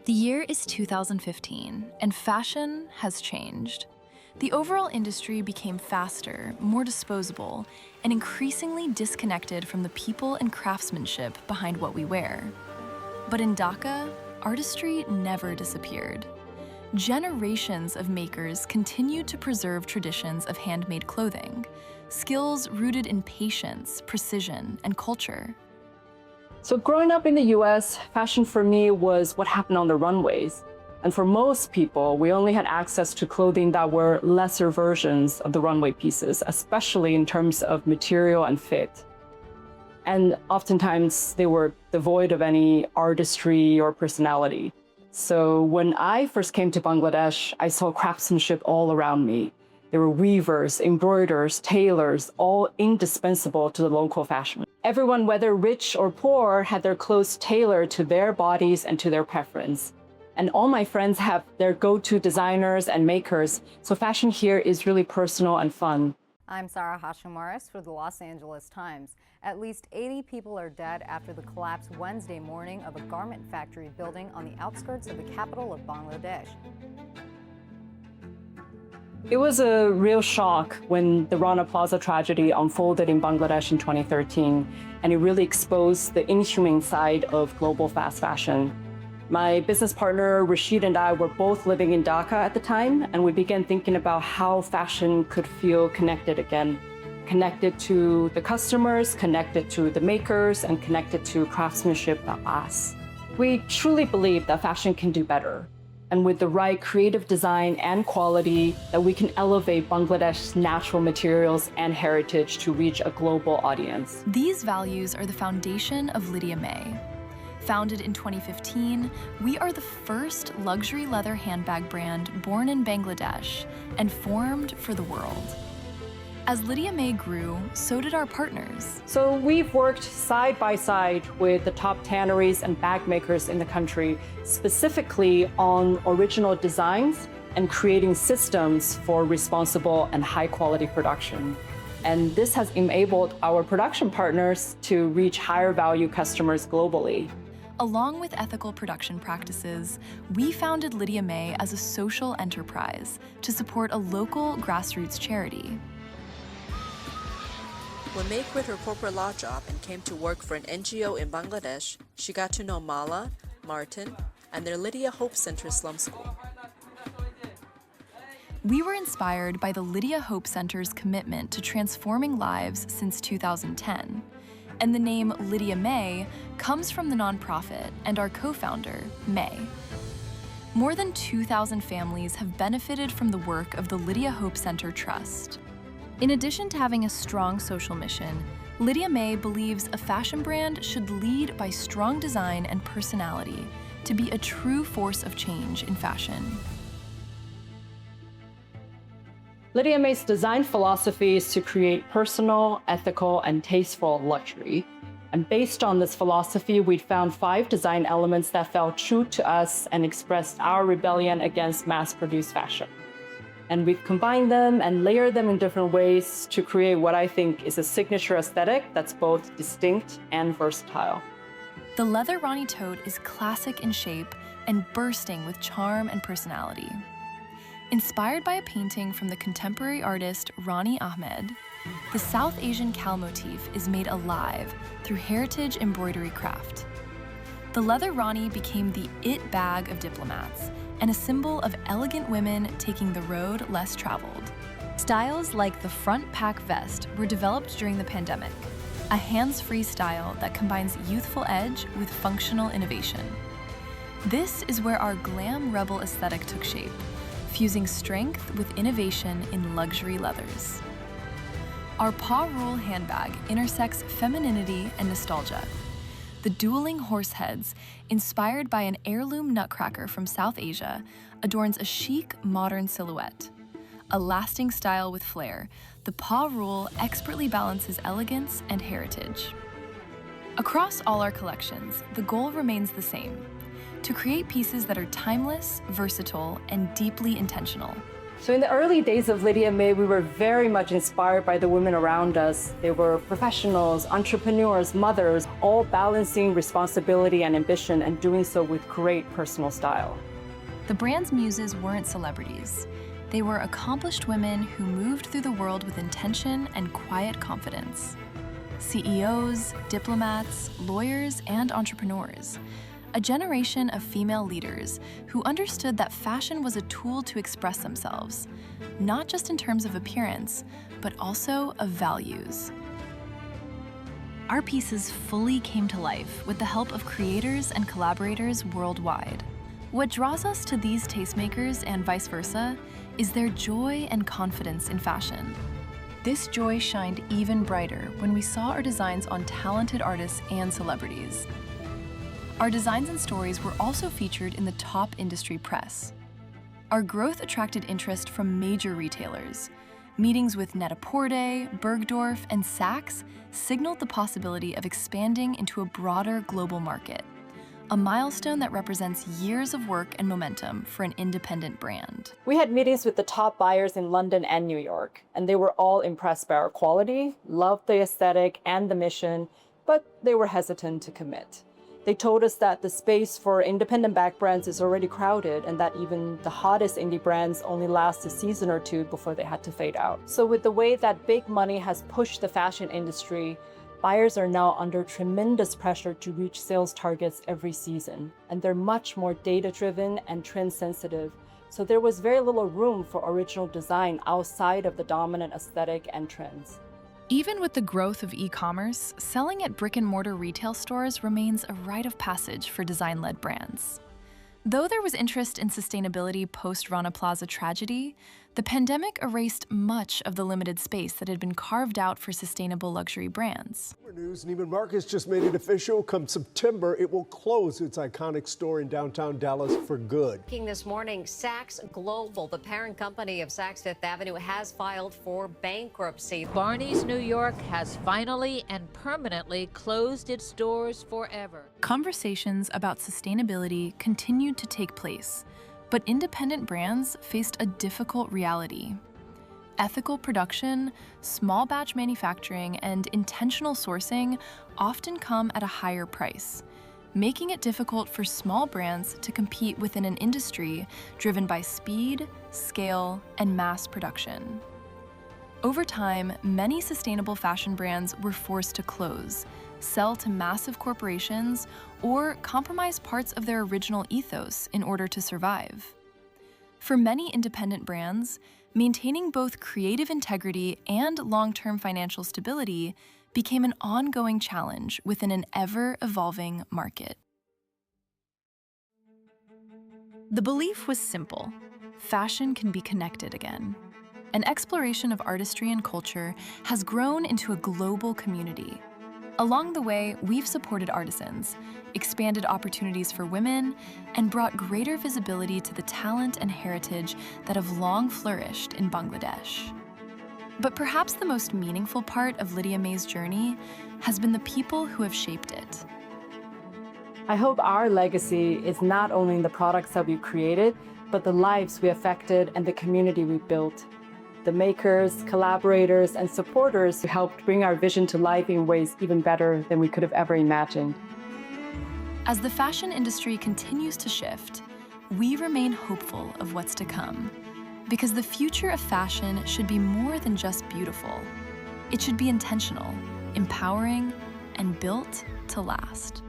The year is 2015, and fashion has changed. The overall industry became faster, more disposable, and increasingly disconnected from the people and craftsmanship behind what we wear. But in Dhaka, artistry never disappeared. Generations of makers continued to preserve traditions of handmade clothing, skills rooted in patience, precision, and culture. So growing up in the US, fashion for me was what happened on the runways. And for most people, we only had access to clothing that were lesser versions of the runway pieces, especially in terms of material and fit. And oftentimes they were devoid of any artistry or personality. So when I first came to Bangladesh, I saw craftsmanship all around me. There were weavers, embroiders, tailors, all indispensable to the local fashion. Everyone, whether rich or poor, had their clothes tailored to their bodies and to their preference. And all my friends have their go-to designers and makers, so fashion here is really personal and fun. I'm Sarah Hashimaris for the Los Angeles Times. At least 80 people are dead after the collapse Wednesday morning of a garment factory building on the outskirts of the capital of Bangladesh. It was a real shock when the Rana Plaza tragedy unfolded in Bangladesh in 2013, and it really exposed the inhumane side of global fast fashion. My business partner, Rashid, and I were both living in Dhaka at the time, and we began thinking about how fashion could feel connected again. Connected to the customers, connected to the makers, and connected to craftsmanship at last. We truly believe that fashion can do better. And with the right creative design and quality, that we can elevate Bangladesh's natural materials and heritage to reach a global audience. These values are the foundation of Lydia May. Founded in 2015, we are the first luxury leather handbag brand born in Bangladesh and formed for the world. As Lydia May grew, so did our partners. So we've worked side by side with the top tanneries and bag makers in the country, specifically on original designs and creating systems for responsible and high quality production. And this has enabled our production partners to reach higher value customers globally. Along with ethical production practices, we founded Lydia May as a social enterprise to support a local grassroots charity. When May quit her corporate law job and came to work for an NGO in Bangladesh, she got to know Mala, Martin, and their Lydia Hope Center slum school. We were inspired by the Lydia Hope Center's commitment to transforming lives since 2010. And the name Lydia May comes from the nonprofit and our co-founder, May. More than 2,000 families have benefited from the work of the Lydia Hope Center Trust. In addition to having a strong social mission, Lydia May believes a fashion brand should lead by strong design and personality to be a true force of change in fashion. Lydia May's design philosophy is to create personal, ethical, and tasteful luxury. And based on this philosophy, we found 5 design elements that felt true to us and expressed our rebellion against mass-produced fashion. And we've combined them and layered them in different ways to create what I think is a signature aesthetic that's both distinct and versatile. The leather Rani tote is classic in shape and bursting with charm and personality. Inspired by a painting from the contemporary artist Rani Ahmed, the South Asian cow motif is made alive through heritage embroidery craft. The leather Rani became the it bag of diplomats and a symbol of elegant women taking the road less traveled. Styles like the front pack vest were developed during the pandemic, a hands-free style that combines youthful edge with functional innovation. This is where our glam rebel aesthetic took shape, fusing strength with innovation in luxury leathers. Our paw rule handbag intersects femininity and nostalgia. The dueling horse heads, inspired by an heirloom nutcracker from South Asia, adorns a chic, modern silhouette. A lasting style with flair, the paw rule expertly balances elegance and heritage. Across all our collections, the goal remains the same: to create pieces that are timeless, versatile, and deeply intentional. So in the early days of Lydia May, we were very much inspired by the women around us. They were professionals, entrepreneurs, mothers, all balancing responsibility and ambition and doing so with great personal style. The brand's muses weren't celebrities. They were accomplished women who moved through the world with intention and quiet confidence. CEOs, diplomats, lawyers, and entrepreneurs. A generation of female leaders who understood that fashion was a tool to express themselves, not just in terms of appearance, but also of values. Our pieces fully came to life with the help of creators and collaborators worldwide. What draws us to these tastemakers and vice versa is their joy and confidence in fashion. This joy shined even brighter when we saw our designs on talented artists and celebrities. Our designs and stories were also featured in the top industry press. Our growth attracted interest from major retailers. Meetings with Net-a-Porter, Bergdorf, and Saks signaled the possibility of expanding into a broader global market, a milestone that represents years of work and momentum for an independent brand. We had meetings with the top buyers in London and New York, and they were all impressed by our quality, loved the aesthetic and the mission, but they were hesitant to commit. They told us that the space for independent bag brands is already crowded and that even the hottest indie brands only last a season or two before they had to fade out. So with the way that big money has pushed the fashion industry, buyers are now under tremendous pressure to reach sales targets every season. And they're much more data-driven and trend-sensitive. So there was very little room for original design outside of the dominant aesthetic and trends. Even with the growth of e-commerce, selling at brick-and-mortar retail stores remains a rite of passage for design-led brands. Though there was interest in sustainability post-Rana Plaza tragedy, the pandemic erased much of the limited space that had been carved out for sustainable luxury brands. More news, Neiman Marcus just made it official. Come September, it will close its iconic store in downtown Dallas for good. This morning, Saks Global, the parent company of Saks Fifth Avenue, has filed for bankruptcy. Barney's New York has finally and permanently closed its doors forever. Conversations about sustainability continued to take place, but independent brands faced a difficult reality. Ethical production, small batch manufacturing, and intentional sourcing often come at a higher price, making it difficult for small brands to compete within an industry driven by speed, scale, and mass production. Over time, many sustainable fashion brands were forced to close, sell to massive corporations, or compromise parts of their original ethos in order to survive. For many independent brands, maintaining both creative integrity and long-term financial stability became an ongoing challenge within an ever-evolving market. The belief was simple: fashion can be connected again. An exploration of artistry and culture has grown into a global community. Along the way, we've supported artisans, expanded opportunities for women, and brought greater visibility to the talent and heritage that have long flourished in Bangladesh. But perhaps the most meaningful part of Lydia May's journey has been the people who have shaped it. I hope our legacy is not only in the products that we've created, but the lives we affected and the community we built. The makers, collaborators, and supporters who helped bring our vision to life in ways even better than we could have ever imagined. As the fashion industry continues to shift, we remain hopeful of what's to come, because the future of fashion should be more than just beautiful. It should be intentional, empowering, and built to last.